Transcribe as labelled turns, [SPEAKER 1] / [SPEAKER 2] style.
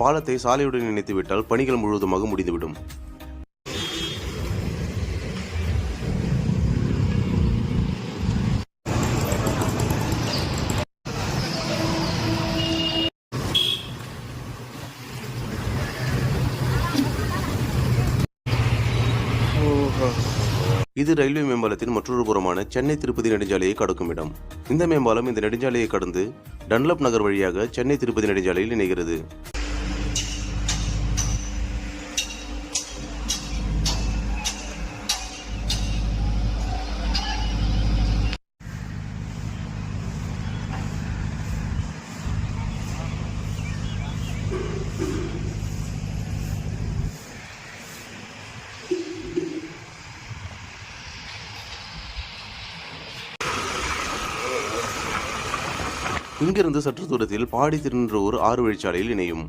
[SPEAKER 1] பாலத்தை சாலையுடன் இணைத்துவிட்டால் பணிகள் முழுவதுமாக முடிந்துவிடும். இது ரயில்வே மேம்பாலத்தின் மற்றொரு புறமான சென்னை திருப்பதி நெடுஞ்சாலையை கடக்கும் இடம். இந்த மேம்பாலம் இந்த நெடுஞ்சாலையை கடந்து டன்லப் நகர் வழியாக சென்னை திருப்பதி நெடுஞ்சாலையில் இணைகிறது. இங்கிருந்து சற்று தூரத்தில் பாடி திருநின்றவூர் 6 வழிச்சாலையில் இணையும்.